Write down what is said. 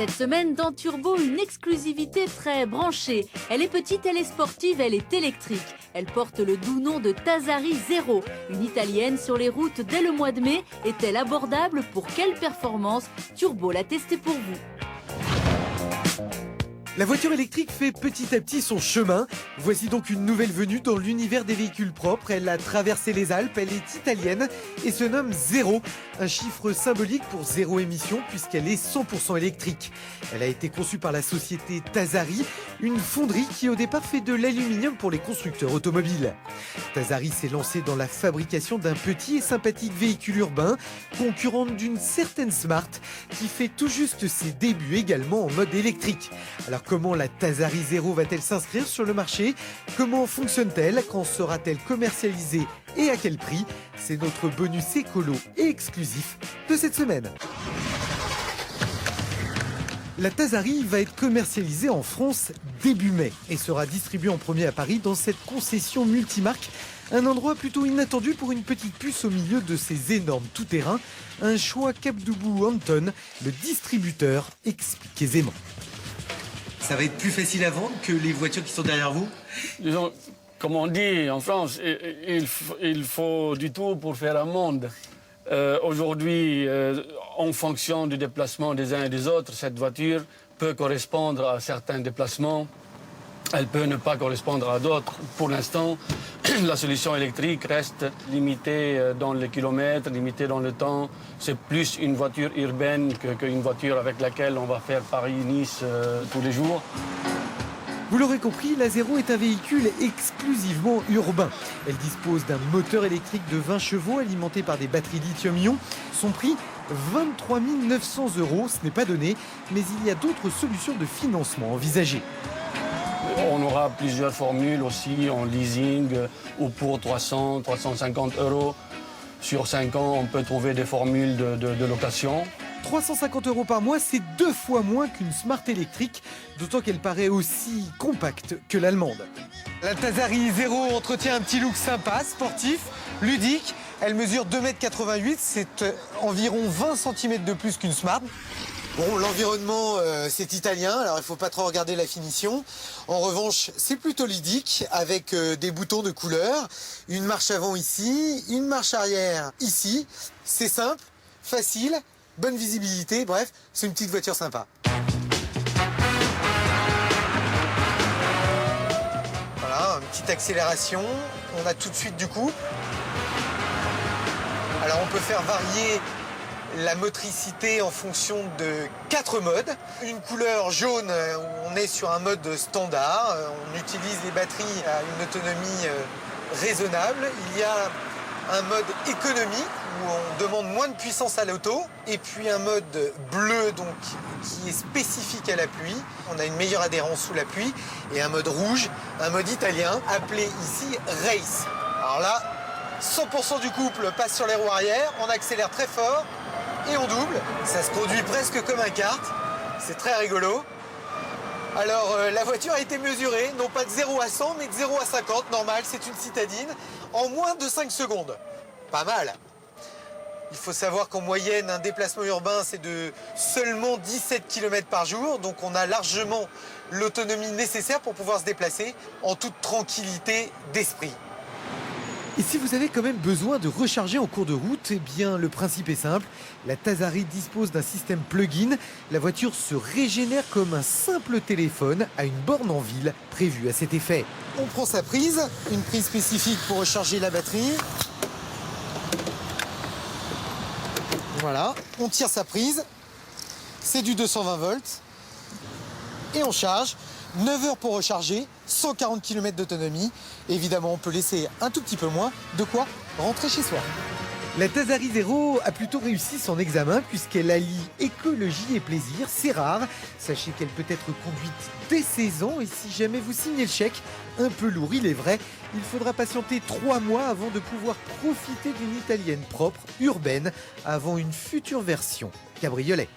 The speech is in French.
Cette semaine, dans Turbo, une exclusivité très branchée. Elle est petite, elle est sportive, elle est électrique. Elle porte le doux nom de Tasari Zero. Une italienne sur les routes dès le mois de mai. Est-elle abordable? Pour quelle performance? Turbo l'a testée pour vous. La voiture électrique fait petit à petit son chemin. Voici donc une nouvelle venue dans l'univers des véhicules propres. Elle a traversé les Alpes, elle est italienne et se nomme Zero. Un chiffre symbolique pour zéro émission puisqu'elle est 100% électrique. Elle a été conçue par la société Tasari, une fonderie qui au départ fait de l'aluminium pour les constructeurs automobiles. Tasari s'est lancé dans la fabrication d'un petit et sympathique véhicule urbain, concurrente d'une certaine Smart, qui fait tout juste ses débuts également en mode électrique. Alors comment la Tasari Zero va-t-elle s'inscrire sur le marché? Comment fonctionne-t-elle? Quand sera-t-elle commercialisée et à quel prix? C'est notre bonus écolo et exclusif de cette semaine. La Tasari va être commercialisée en France début mai et sera distribuée en premier à Paris dans cette concession multimarque. Un endroit plutôt inattendu pour une petite puce au milieu de ces énormes tout-terrain. Un choix Capdoubou Anton, le distributeur, explique aisément. Ça va être plus facile à vendre que les voitures qui sont derrière vous? Disons, comme on dit en France, il faut du tout pour faire un monde. Aujourd'hui, en fonction du déplacement des uns et des autres, cette voiture peut correspondre à certains déplacements. Elle peut ne pas correspondre à d'autres. Pour l'instant, la solution électrique reste limitée dans les kilomètres, limitée dans le temps. C'est plus une voiture urbaine qu'une voiture avec laquelle on va faire Paris-Nice tous les jours. Vous l'aurez compris, la Zero est un véhicule exclusivement urbain. Elle dispose d'un moteur électrique de 20 chevaux alimenté par des batteries lithium-ion. Son prix, 23 900 €. Ce n'est pas donné, mais il y a d'autres solutions de financement envisagées. On aura plusieurs formules aussi en leasing ou pour 300, 350 €. Sur 5 ans, on peut trouver des formules de location. 350 € par mois, c'est 2 fois moins qu'une Smart électrique, d'autant qu'elle paraît aussi compacte que l'allemande. La Tasari Zero entretient un petit look sympa, sportif, ludique. Elle mesure 2,88 m, c'est environ 20 cm de plus qu'une Smart. Bon, l'environnement, c'est italien, alors il ne faut pas trop regarder la finition. En revanche, c'est plutôt ludique, avec des boutons de couleur, une marche avant ici, une marche arrière ici. C'est simple, facile, bonne visibilité, bref, c'est une petite voiture sympa. Voilà, une petite accélération, on a tout de suite du coup. Alors on peut faire varier la motricité en fonction de 4 modes. Une couleur jaune, on est sur un mode standard. On utilise les batteries à une autonomie raisonnable. Il y a un mode économique où on demande moins de puissance à l'auto. Et puis un mode bleu donc, qui est spécifique à la pluie. On a une meilleure adhérence sous la pluie. Et un mode rouge, un mode italien, appelé ici Race. Alors là, 100% du couple passe sur les roues arrière. On accélère très fort. Et on double, ça se conduit presque comme un kart, c'est très rigolo. Alors la voiture a été mesurée, non pas de 0 à 100, mais de 0 à 50, normal, c'est une citadine, en moins de 5 secondes. Pas mal. Il faut savoir qu'en moyenne, un déplacement urbain, c'est de seulement 17 km par jour, donc on a largement l'autonomie nécessaire pour pouvoir se déplacer en toute tranquillité d'esprit. Et si vous avez quand même besoin de recharger en cours de route, eh bien le principe est simple. La Tasari dispose d'un système plug-in. La voiture se régénère comme un simple téléphone à une borne en ville prévue à cet effet. On prend sa prise, une prise spécifique pour recharger la batterie. Voilà, on tire sa prise. C'est du 220 volts. Et on charge. 9 heures pour recharger, 140 km d'autonomie. Évidemment, on peut laisser un tout petit peu moins, de quoi rentrer chez soi. La Tasari Zero a plutôt réussi son examen puisqu'elle allie écologie et plaisir. C'est rare. Sachez qu'elle peut être conduite dès 16 ans et si jamais vous signez le chèque, un peu lourd il est vrai, il faudra patienter 3 mois avant de pouvoir profiter d'une italienne propre, urbaine, avant une future version cabriolet.